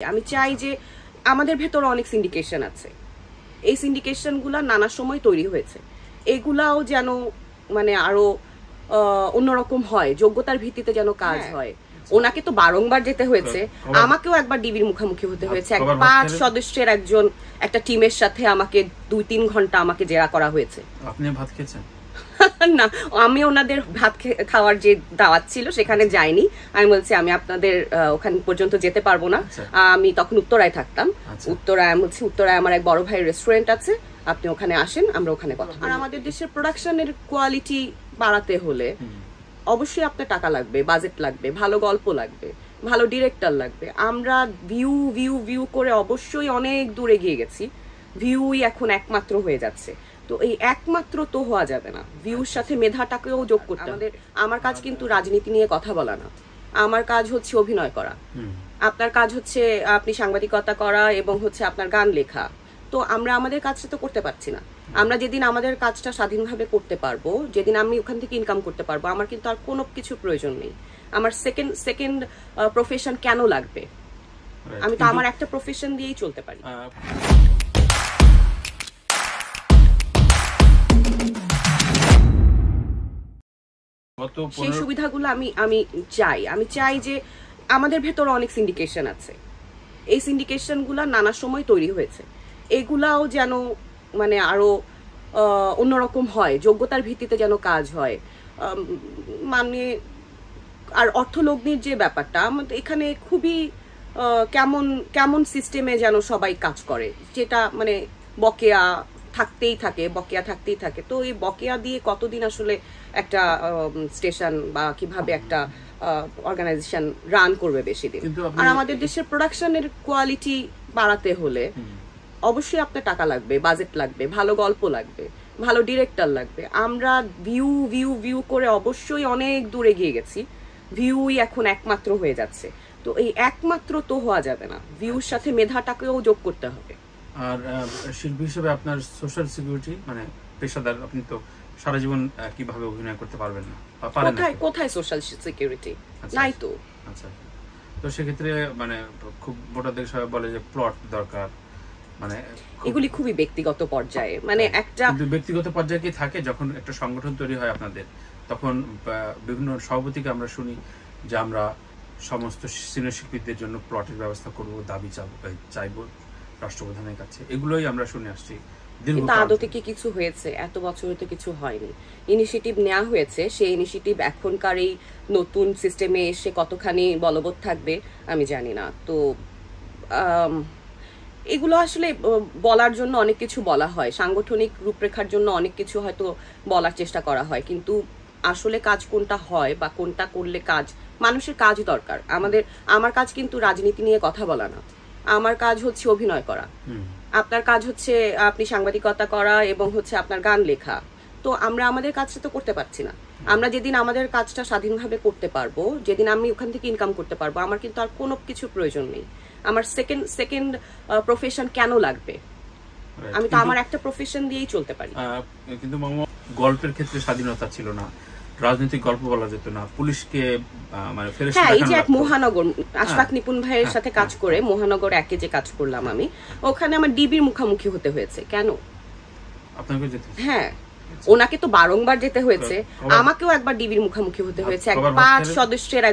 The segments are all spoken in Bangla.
আমি চাই যে আমাদের ভেতরে অনেক সিন্ডিকেশন আছে, এই সিন্ডিকেশনগুলো নানা সময় তৈরি হয়েছে, এগুলাও যেন মানে আরো অন্যরকম হয়, যোগ্যতার ভিত্তিতে যেন কাজ হয়। ওনাকে তো বারংবার যেতে হয়েছে, আমাকেও একবার ডিবির মুখোমুখি হতে হয়েছে। 5 সদস্যের একটা টিমের সাথে আমাকে 2-3 ঘন্টা আমাকে জেরা করা হয়েছে। আপনি ভাত খেয়েছেন? না, আমি ওনাদের ভাত খাওয়ার যে দাওয়াত ছিল সেখানে যাইনি। আমি বলছি আমি আপনাদের ওখান পর্যন্ত যেতে পারবো না। আমি তখন উত্তরায় থাকতাম। উত্তরায় আমার এক বড় ভাইয়ের রেস্টুরেন্ট আছে, আপনি ওখানে আসেন, আমরা ওখানে কথা বলবো। আর আমাদের দেশের প্রোডাকশনের কোয়ালিটি বাড়াতে হলে অবশ্যই আপনার টাকা লাগবে, বাজেট লাগবে, ভালো গল্প লাগবে, ভালো ডিরেক্টর লাগবে। আমরা ভিউ ভিউ ভিউ করে অবশ্যই অনেক দূরে গিয়ে গেছি, ভিউই এখন একমাত্র হয়ে যাচ্ছে। তো এই একমাত্র তো হওয়া যাবে না, ভিউর সাথে মেধাটাকেও যোগ করতে হবে। আমার কাজ কিন্তু রাজনীতি নিয়ে কথা বলা না, আমার কাজ হচ্ছে অভিনয় করা, আপনার কাজ হচ্ছে আপনি সাংবাদিকতা করা এবং হচ্ছে আপনার গান লেখা। তো আমরা আমাদের কাজটা তো করতে পারছি না। আমরা যেদিন আমাদের কাজটা স্বাধীনভাবে করতে পারবো, যেদিন আমি ওখান থেকে ইনকাম করতে পারবো, আমার কিন্তু আর কোনো কিছু প্রয়োজন নেই। আমার সেকেন্ড প্রফেশন কেন লাগবে? আমি তো আমার একটা প্রফেশন দিয়েই চলতে পারি। সেই সুবিধাগুলো আমি চাই যে আমাদের ভেতরে অনেক সিন্ডিকেশন আছে, এই সিন্ডিকেশনগুলো নানা সময় তৈরি হয়েছে, এগুলাও যেন মানে আরো অন্যরকম হয়, যোগ্যতার ভিত্তিতে যেন কাজ হয়। মানে আর অর্থলগ্নির যে ব্যাপারটা এখানে খুবই কেমন সিস্টেমে যেন সবাই কাজ করে, যেটা মানে বকেয়া থাকতেই থাকে। তো এই বকেয়া দিয়ে কতদিন আসলে একটা স্টেশন বা কিভাবে একটা অর্গানাইজেশন রান করবে বেশি দিন? আর আমাদের দেশের প্রোডাকশনের কোয়ালিটি বাড়াতে হলে অবশ্যই আপনার টাকা লাগবে, বাজেট লাগবে, ভালো গল্প লাগবে, ভালো ডিরেক্টর লাগবে। আমরা ভিউ ভিউ ভিউ করে অবশ্যই অনেক দূরে গিয়ে গেছি, ভিউই এখন একমাত্র হয়ে যাচ্ছে। তো এই একমাত্র তো হওয়া যাবে না, ভিউর সাথে মেধাটাকেও যোগ করতে হবে। আর শিল্পী হিসেবে আপনার সোশ্যাল সিকিউরিটি মানে পেশাদার, আপনি তো সারা জীবন কিভাবে অভিনয় করতে পারবেন না, কোথায় সোশ্যাল সিকিউরিটি নাই তো। আচ্ছা, তো সেক্ষেত্রে মানে খুব মোটাদের সবাই বলে যে প্লট দরকার, মানে এগুলি খুবই ব্যক্তিগত পর্যায়ে, মানে একটা ব্যক্তিগত পর্যায়ে কি থাকে? যখন একটা সংগঠন তৈরি হয় আপনাদের, তখন বিভিন্ন সভাপতিকে আমরা শুনি যে আমরা সমস্ত সিনিয়র শিল্পীদের জন্য প্লটের ব্যবস্থা করব, দাবি চাইবো রাষ্ট্রপ্রধানের কাছে, এগুলোই আমরা শুনে আসছি। কিন্তু আদতে কি কিছু হয়েছে? এত বছরে তো কিছু হয়নি। ইনিশিয়েটিভ নেওয়া হয়েছে, সেই ইনিশিয়েটিভ এখনকার এই নতুন সিস্টেমে এসে কতখানি বলবৎ থাকবে আমি জানি না। তো এগুলো আসলে বলার জন্য অনেক কিছু বলা হয়, সাংগঠনিক রূপরেখার জন্য অনেক কিছু হয়তো বলার চেষ্টা করা হয়, কিন্তু আসলে কাজ কোনটা হয় বা কোনটা করলে কাজ, মানুষের কাজ দরকার। আমার কাজ কিন্তু রাজনীতি নিয়ে কথা বলা না, আমার কাজ হচ্ছে অভিনয় করা, আপনার কাজ হচ্ছে আপনি সাংবাদিকতা করা এবং হচ্ছে আপনার গান লেখা। তো আমরা আমাদের কাজটা তো করতে পারছি না। আমরা যেদিন আমাদের কাজটা স্বাধীনভাবে করতে পারবো, যেদিন আমি ওখান থেকে ইনকাম করতে পারবো, আমার কিন্তু আর কোনো কিছু প্রয়োজন নেই। আমার সেকেন্ড প্রফেশন কেন লাগবে? আমি তো আমার একটা প্রফেশন দিয়েই চলতে পারি। কিন্তু গল্পের ক্ষেত্রে স্বাধীনতা ছিল না, রাজনৈতিক গল্প বলা যেত না, পুলিশকে মানে এই যে এক মহানগর আশফাক নিপুণ ভাইয়ের সাথে কাজ করে মহানগর একে যে কাজ করলাম আমি, ওখানে আমার ডিবির মুখোমুখি হতে হয়েছে। কেন? আপনাকে যেতে? হ্যাঁ, ওনাকে তো বারংবার যেতে হয়েছে, আমাকেও একবার ডিবির মুখোমুখি হতে হয়েছে। 5 সদস্যের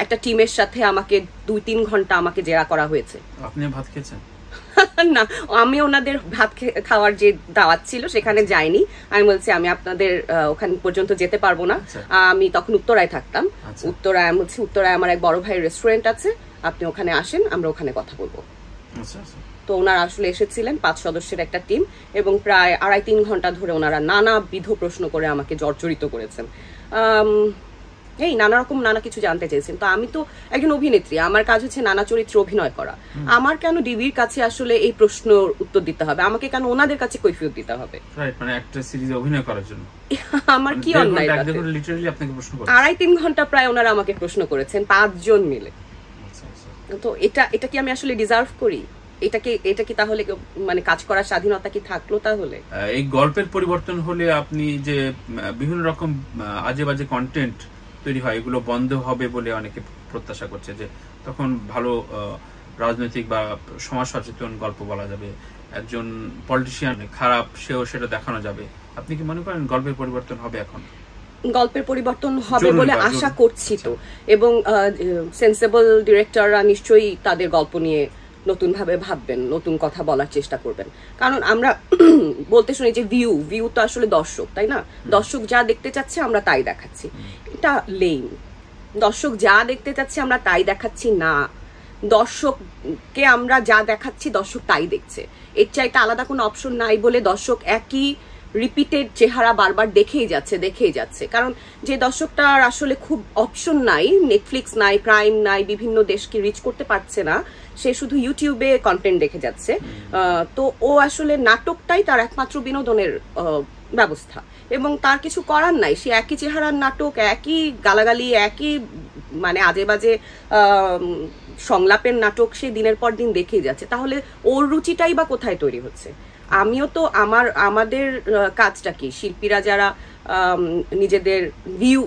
একটা টিমের সাথে আমাকে 2-3 ঘন্টা আমাকে জেরা করা হয়েছে। আপনি ভাত খেয়েছেন? না, আমি ওনাদের ভাত খাওয়ার যে দাওয়াত ছিল সেখানে যাইনি। আমি বলছি আমি আপনাদের ওখান পর্যন্ত যেতে পারবো না। আমি তখন উত্তরায় থাকতাম। উত্তরায় আমার এক বড় ভাইয়ের রেস্টুরেন্ট আছে, আপনি ওখানে আসেন, আমরা ওখানে কথা বলবো। তো ওনারা আসলে এসেছিলেন, 5 সদস্যের একটা টিম, এবং প্রায় 2.5-3 ঘন্টা ধরে ওনারা নানাবিধ প্রশ্ন করে আমাকে জর্জরিত করেছেন। নানা কিছু জানতে চেয়েছেন। তো আমি তো একজন অভিনেত্রী, আমার কাজ হচ্ছে নানা চরিত্রে অভিনয় করা। আমার কেন ডিবির কাছে আসলে এই প্রশ্ন উত্তর দিতে হবে? আমাকে কেন ওনাদের কাছে কৈফিয়ত দিতে হবে? মানে একটা সিরিজে অভিনয় করার জন্য আমার কি অন্যায়? 2.5-3 ঘন্টা প্রায় ওনারা আমাকে প্রশ্ন করেছেন, 5 জন মিলে। তো এটা কি আমি আসলে ডিজার্ভ করি? এটা কি তাহলে মানে কাজ করার স্বাধীনতা কি থাকলো? তাহলে এই গল্পের পরিবর্তন হলে আপনি যে বিভিন্ন রকম আজে বাজে কন্টেন্ট তৈরি হয়, এগুলো বন্ধ হবে বলে অনেকে প্রত্যাশা করছে, যে তখন ভালো রাজনৈতিক বা সমাজ সচেতন গল্প বলা যাবে, একজন পলিটিশিয়ান খারাপ সেও সেটা দেখানো যাবে। আপনি কি মনে করেন গল্পের পরিবর্তন হবে এখন? গল্পের পরিবর্তন হবে বলে আশা করছি তো, এবং সেন্সেবল ডিরেক্টররা নিশ্চয়ই তাদের গল্প নিয়ে নতুন ভাবে ভাববেন, নতুন কথা বলার চেষ্টা করবেন। কারণ আমরা বলতে শুনি যে ভিউ তো আসলে দর্শক, তাই না? দর্শক যা দেখতে চাচ্ছে আমরা তাই দেখাচ্ছি, এটা লেম। দর্শক যা দেখতে চাচ্ছে আমরা তাই দেখাচ্ছি না, দর্শককে আমরা যা দেখাচ্ছি দর্শক তাই দেখছে। এর চাইতে আলাদা কোনো অপশন নাই বলে দর্শক একই রিপিটেড চেহারা বারবার দেখেই যাচ্ছে। কারণ যে দর্শকটার আসলে খুব অপশন নাই, নেটফ্লিক্স নাই, প্রাইম নাই, বিভিন্ন দেশকে রিচ করতে পারছে না, সে শুধু ইউটিউবে কন্টেন্ট দেখে যাচ্ছে, তো ও আসলে নাটকটাই তার একমাত্র বিনোদনের ব্যবস্থা, এবং তার কিছু করার নাই। সে একই চেহারার নাটক, একই গালাগালি, একই মানে আজে বাজে সংলাপের নাটক সে দিনের পর দিন দেখেই যাচ্ছে। তাহলে ওর রুচিটাই বা কোথায় তৈরি হচ্ছে? আমিও তো আমাদের কাজটা কি, শিল্পীরা যারা নিজেদের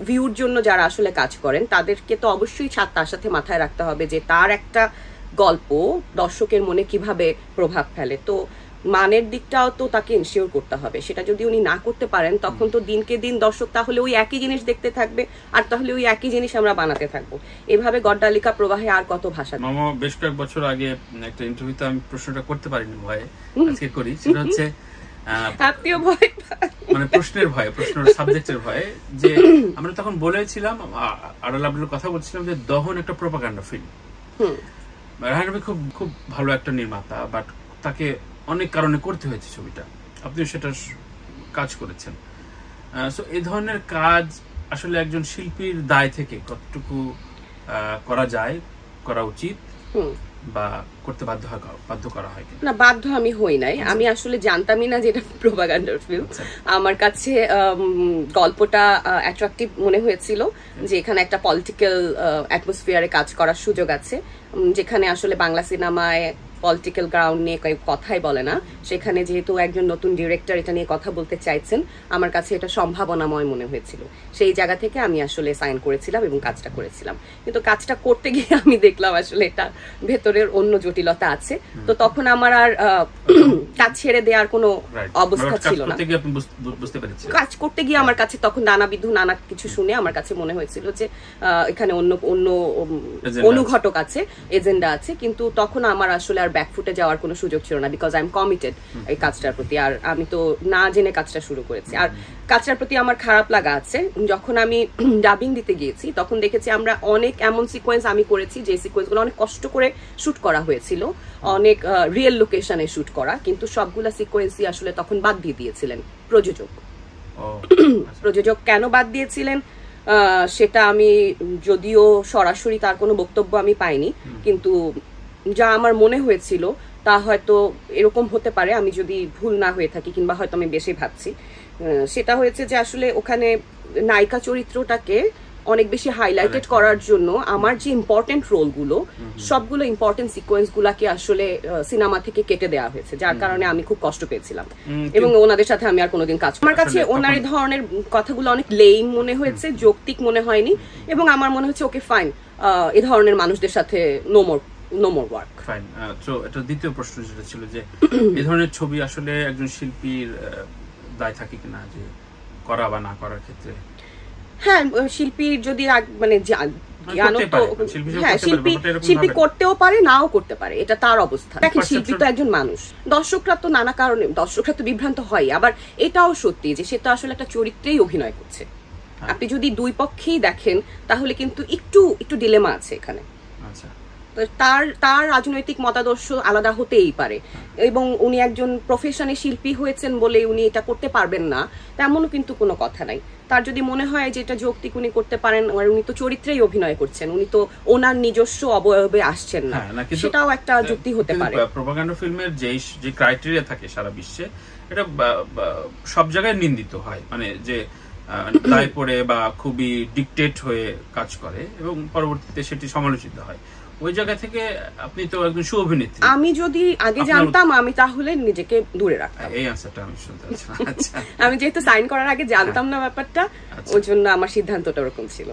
ভিউর জন্য যারা আসলে কাজ করেন তাদেরকে তো অবশ্যই তার সাথে মাথায় রাখতে হবে যে তার একটা গল্প দর্শকের মনে কিভাবে প্রভাব ফেলে। তো মানের দিকটাও তো তাকে ইনশিওর করতে হবে। সেটা যদি উনি না করতে পারেন তখন তো দিনকে দিন দর্শক তাহলে ওই একই জিনিস দেখতে থাকবে, আর তাহলে ওই একই জিনিস আমরা বানাতে থাকবো। এভাবে গড্ডালিকা প্রবাহে আর কত ভাষা। মামা বেশ কয়েক বছর আগে একটা ইন্টারভিউতে আমি প্রশ্নটা করতে পারিনি ভয়ে, আজকে করি। সেটা হচ্ছে আপনিও ভয় মানে প্রশ্নের ভয়ে, প্রশ্নের সাবজেক্টের ভয়ে, যে আমরা তখন বলেছিলাম, আড়াল আবদুল কথা বলছিলাম যে দহন একটা প্রোপাগান্ডা ফিল্ম। রায়হান রাফি খুব ভালো একটা নির্মাতা, বাট তাকে অনেক কারণে করতে হয়েছে ছবিটা, আপনিও সেটা কাজ করেছেন। সো এই ধরনের কাজ আসলে একজন শিল্পীর দায় থেকে কতটুকু করা যায়, করা উচিত, বা করতে বাধ্য করা হয় না? বাধ্য আমি হই নাই, আমি আসলে জানতামই না যে এটা প্রোপাগান্ডার ফিল্ম। আমার কাছে গল্পটা অ্যাট্রাকটিভ মনে হয়েছিল, যে এখানে একটা পলিটিক্যাল অ্যাটমসফিয়ারে কাজ করার সুযোগ আছে, যেখানে আসলে বাংলা সিনেমায় পলিটিক্যাল গ্রাউন্ড নিয়ে কথাই বলে না, সেখানে যেহেতু একজন নতুন ডিরেক্টর এটা নিয়ে কথা বলতে চাইছেন, আমার কাছে এটা সম্ভাবনাময় মনে হয়েছিল। সেই জায়গা থেকে আমি আসলে সাইন করেছিলাম এবং কাজটা করেছিলাম। কিন্তু কাজটা করতে গিয়ে আমি দেখলাম আসলে এটা ভেতরের অন্য জটিলতা আছে, তো তখন আমার আর কাজ ছেড়ে দেওয়ার কোনো অবস্থা ছিল না। কাজ করতে গিয়ে আমার কাছে তখন নানা কিছু শুনে আমার কাছে মনে হয়েছিল যে এখানে অন্য অনুঘটক আছে, এজেন্ডা আছে, কিন্তু তখন আমার আসলে আর ব্যাকফুটে যাওয়ার কোনো সুযোগ ছিল না, বিকজ আই এম কমিটেড এই কাজটার প্রতি। আর আমি তো না জেনে কাজটা শুরু করেছি, আর কাজটার প্রতি আমার খারাপ লাগা আছে। যখন আমি ডাবিং দিতে গিয়েছি তখন দেখেছি আমরা অনেক এমন সিকোয়েন্স আমি করেছি যে সিকোয়েন্সগুলো অনেক কষ্ট করে শুট করা হয়েছিল, অনেক রিয়েল লোকেশনে শুট করা, কিন্তু সবগুলা সিকোয়েন্সই আসলে তখন বাদ দিয়ে দিয়েছিলেন প্রযোজক। প্রযোজক কেন বাদ দিয়েছিলেন সেটা আমি, যদিও সরাসরি তার কোনো বক্তব্য আমি পাইনি, কিন্তু যা আমার মনে হয়েছিল তা হয়তো এরকম হতে পারে, আমি যদি ভুল না হয়ে থাকি, কিংবা হয়তো আমি বেশি ভাবছি। সেটা হয়েছে যে আসলে ওখানে নায়িকা চরিত্রটাকে অনেক বেশি হাইলাইটেড করার জন্য আমার যে ইম্পর্টেন্ট রোলগুলো, সবগুলো ইম্পর্টেন্ট সিকোয়েন্সগুলোকে আসলে সিনেমা থেকে কেটে দেওয়া হয়েছে, যার কারণে আমি খুব কষ্ট পেয়েছিলাম, এবং ওনাদের সাথে আমি আর কোনোদিন কাজ করি। আমার কাছে ওনার এই ধরনের কথাগুলো অনেক লেম মনে হয়েছে, যৌক্তিক মনে হয়নি, এবং আমার মনে হচ্ছে ওকে ফাইন, এ ধরনের মানুষদের সাথে no more work. Fine. So এটা দ্বিতীয় প্রশ্ন যেটা ছিল যে এই ধরনের ছবি আসলে একজন শিল্পীর দায় থাকে কিনা, যে করা বা না করার ক্ষেত্রে? হ্যাঁ, শিল্পীর যদি মানে শিল্পী করতেও পারে, নাও করতে পারে, এটা তার অবস্থা। দেখেন, শিল্পী তো একজন মানুষ, দর্শকরা তো নানা কারণে দর্শকরা তো বিভ্রান্ত হয়। আবার এটাও সত্যি যে সে তো আসলে একটা চরিত্রেই অভিনয় করছে। আপনি যদি দুই পক্ষেই দেখেন তাহলে কিন্তু একটু ডিলেমা আছে এখানে। আচ্ছা, তার রাজনৈতিক মতাদর্শ আলাদা হতেই পারে, এবং উনি একজন প্রফেশনে শিল্পী হয়েছেন বলে উনি এটা করতে পারবেন না তেমনও কিন্তু কোনো কথা নাই। তার যদি মনে হয় যে এটা যৌক্তিক উনি করতে পারেন, উনি তো চরিত্রেই অভিনয় করছেন, উনি তো ওনার নিজস্ব অবয়বে আসছেন না, সেটাও একটা যুক্তি হতে পারে। প্রোপাগান্ডা ফিল্মের যে ক্রাইটেরিয়া থাকে সারা বিশ্বে, এটা সব জায়গায় নিন্দিত হয়, মানে যে দায় পড়ে বা খুবই ডিকটেট হয়ে কাজ করে এবং পরবর্তীতে সেটি সমালোচিত হয়। ওই জায়গা থেকে আপনি তো একজন সুঅভিনেত্রী, আমি যদি আগে জানতাম আমি তাহলে নিজেকে দূরে রাখতাম। এই আনসারটা আমি শুনতে চাচ্ছি। আমি যেহেতু সাইন করার আগে জানতাম না ব্যাপারটা, ওই জন্য আমার সিদ্ধান্তটা ওরকম ছিল।